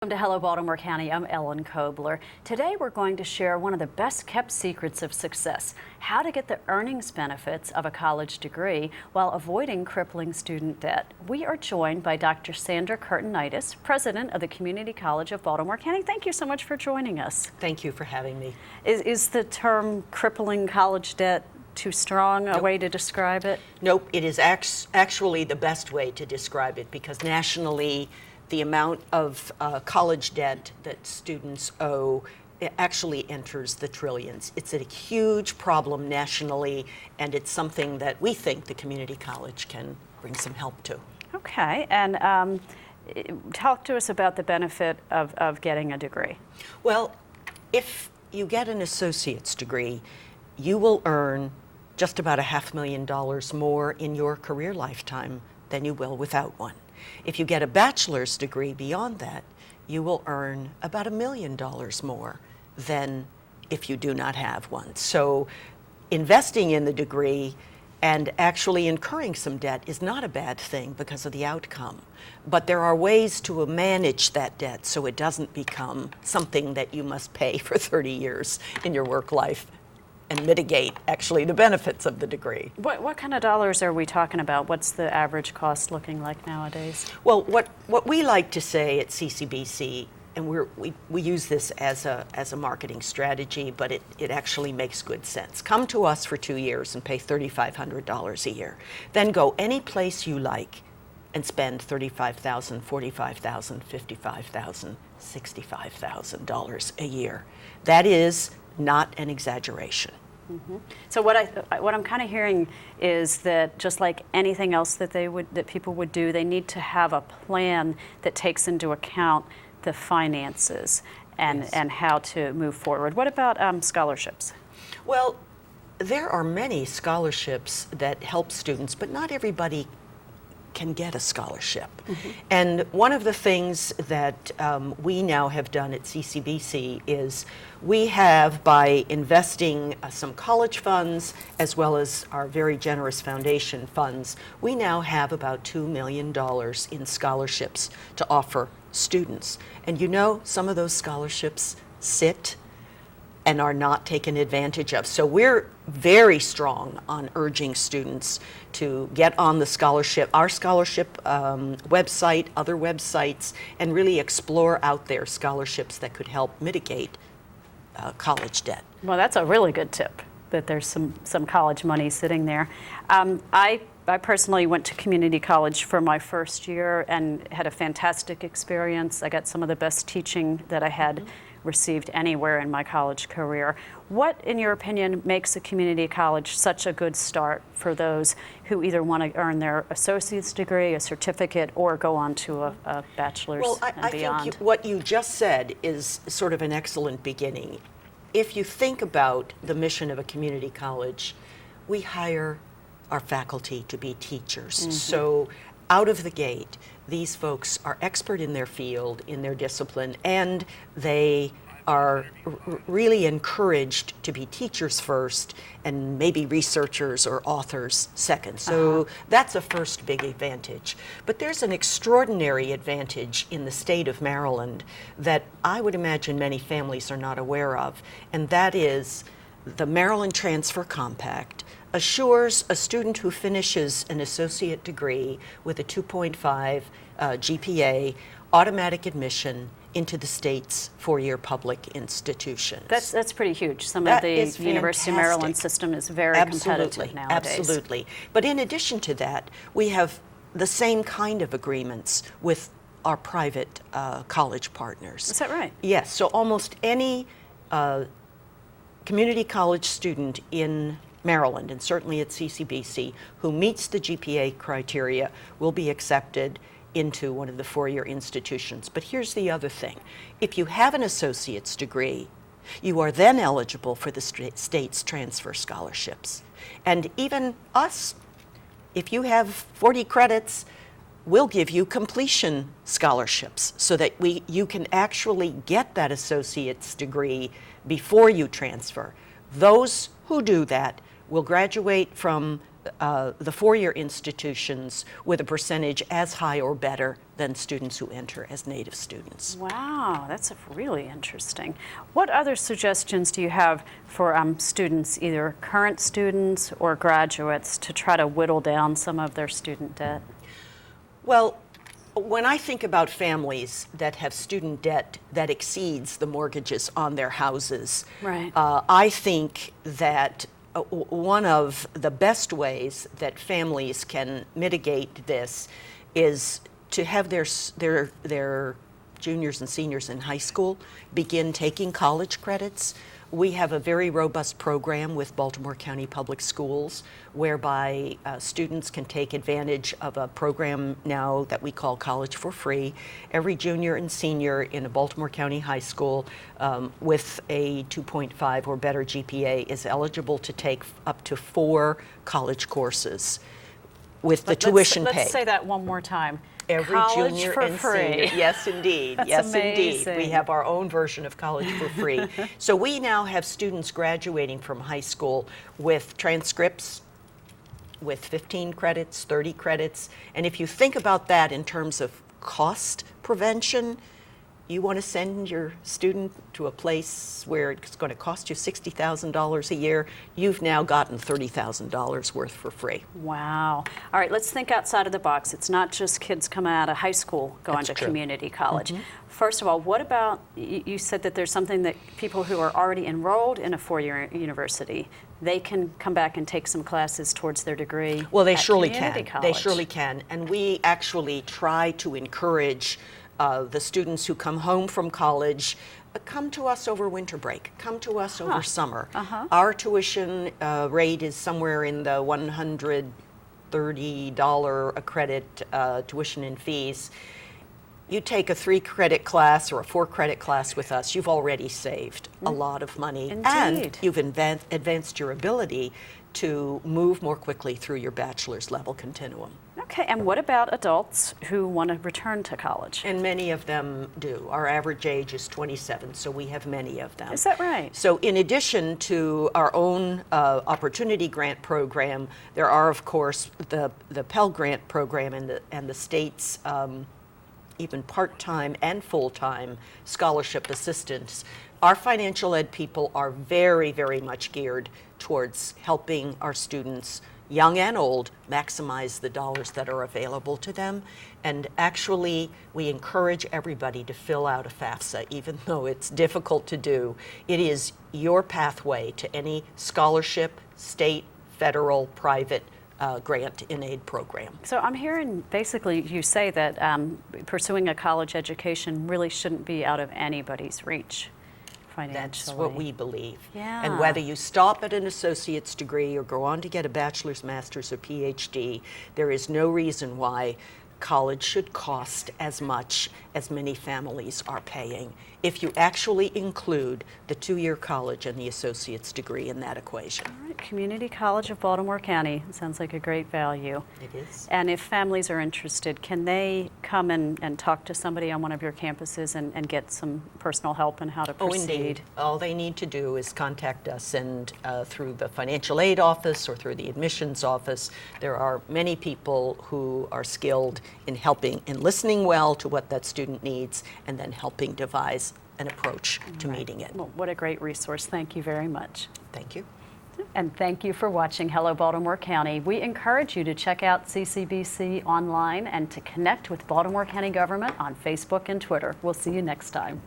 Welcome to Hello Baltimore County. I'm Ellen Kobler. Today we're going to share one of the best kept secrets of success, how to get the earnings benefits of a college degree while avoiding crippling student debt. We are joined by Dr. Sandra Kurtinitis, president of the Community College of Baltimore County. Thank you so much for joining us. Thank you for having me. Is the term crippling college debt too strong a way to describe it? Nope, it is actually the best way to describe it because nationally the amount of college debt that students owe actually enters the trillions. It's a huge problem nationally, and it's something that we think the community college can bring some help to. Okay, and talk to us about the benefit of getting a degree. Well, if you get an associate's degree, you will earn just about $500,000 more in your career lifetime than you will without one. If you get a bachelor's degree beyond that, you will earn about $1 million more than if you do not have one. So investing in the degree and actually incurring some debt is not a bad thing because of the outcome. But there are ways to manage that debt so it doesn't become something that you must pay for 30 years in your work life and mitigate actually the benefits of the degree. What kind of dollars are we talking about? What's the average cost looking like nowadays? Well, what we like to say at CCBC, and we use this as a marketing strategy, but it actually makes good sense. Come to us for 2 years and pay $3,500 a year. Then go any place you like and spend $35,000, $45,000, $55,000, $65,000 a year. That is not an exaggeration. Mm-hmm. So what I'm kind of hearing is that just like anything else that people would do, they need to have a plan that takes into account the finances and Yes. and how to move forward. What about scholarships? Well, there are many scholarships that help students, but not everybody can get a scholarship. Mm-hmm. And one of the things that we now have done at CCBC is we have, by investing some college funds as well as our very generous foundation funds, we now have about $2 million in scholarships to offer students. And you know, some of those scholarships sit and are not taken advantage of. So we're very strong on urging students to get on the scholarship, our scholarship website, other websites, and really explore out there scholarships that could help mitigate college debt. Well, that's a really good tip, that there's some college money sitting there. I personally went to community college for my first year and had a fantastic experience. I got some of the best teaching that I had received anywhere in my college career. What, in your opinion, makes a community college such a good start for those who either want to earn their associate's degree, a certificate, or go on to a bachelor's and beyond? I think what you just said is sort of an excellent beginning. If you think about the mission of a community college, we hire our faculty to be teachers. Mm-hmm. So out of the gate, these folks are expert in their field, in their discipline, and they are really encouraged to be teachers first and maybe researchers or authors second. So that's a first big advantage. But there's an extraordinary advantage in the state of Maryland that I would imagine many families are not aware of, and that is the Maryland Transfer Compact assures a student who finishes an associate degree with a 2.5 GPA automatic admission into the state's four-year public institutions. That's pretty huge. Some of the University of Maryland system is very competitive nowadays. Absolutely. But in addition to that, we have the same kind of agreements with our private college partners. Is that right? Yes. So almost any community college student in Maryland, and certainly at CCBC, who meets the GPA criteria will be accepted into one of the four-year institutions. But here's the other thing. If you have an associate's degree, you are then eligible for the state's transfer scholarships. And even us, if you have 40 credits, we'll give you completion scholarships so that you can actually get that associate's degree before you transfer. Those who do that will graduate from the four-year institutions with a percentage as high or better than students who enter as native students. Wow, that's really interesting. What other suggestions do you have for students, either current students or graduates, to try to whittle down some of their student debt? Well, when I think about families that have student debt that exceeds the mortgages on their houses, Right. I think that one of the best ways that families can mitigate this is to have their juniors and seniors in high school begin taking college credits. We have a very robust program with Baltimore County Public Schools whereby students can take advantage of a program now that we call College for Free. Every junior and senior in a Baltimore County high school with a 2.5 or better GPA is eligible to take up to 4 college courses with the tuition paid. Let's say that one more time. Every College junior for and free. senior. Yes, indeed. That's yes, indeed. amazing. We have our own version of College for Free. So we now have students graduating from high school with transcripts, with 15 credits, 30 credits. And if you think about that in terms of cost prevention, you want to send your student to a place where it's going to cost you $60,000 a year, you've now gotten $30,000 worth for free. Wow. All right, let's think outside of the box. It's not just kids coming out of high school going That's to true. community college. First of all, what about, you said that there's something that people who are already enrolled in a four-year university, they can come back and take some classes towards their degree. Well, they at surely community can. college. They surely can. And we actually try to encourage the students who come home from college, come to us over winter break, come to us over summer. Our tuition rate is somewhere in the $130 a credit tuition and fees. You take a 3-credit class or a 4-credit class with us, you've already saved a lot of money. And Indeed. you've advanced your ability to move more quickly through your bachelor's level continuum. Okay, and what about adults who want to return to college? And many of them do. Our average age is 27, so we have many of them. Is that right? So in addition to our own opportunity grant program, there are, of course, the Pell Grant program and the state's even part-time and full-time scholarship assistance. Our financial ed people are very, very much geared towards helping our students, young and old, maximize the dollars that are available to them. And actually, we encourage everybody to fill out a FAFSA, even though it's difficult to do. It is your pathway to any scholarship, state, federal, private grant in aid program. So I'm hearing basically you say that pursuing a college education really shouldn't be out of anybody's reach financially. That's what we believe. Yeah. And whether you stop at an associate's degree or go on to get a bachelor's, master's, or PhD, there is no reason why college should cost as much as many families are paying if you actually include the 2-year college and the associate's degree in that equation. All right, Community College of Baltimore County sounds like a great value. It is. And if families are interested, can they come and talk to somebody on one of your campuses and get some personal help in how to proceed? Oh, indeed. All they need to do is contact us, and through the financial aid office or through the admissions office, there are many people who are skilled in helping, in listening well to what that student needs, and then helping devise an approach to meeting it. Well, what a great resource. Thank you very much. Thank you. And thank you for watching Hello Baltimore County. We encourage you to check out CCBC online and to connect with Baltimore County government on Facebook and Twitter. We'll see you next time.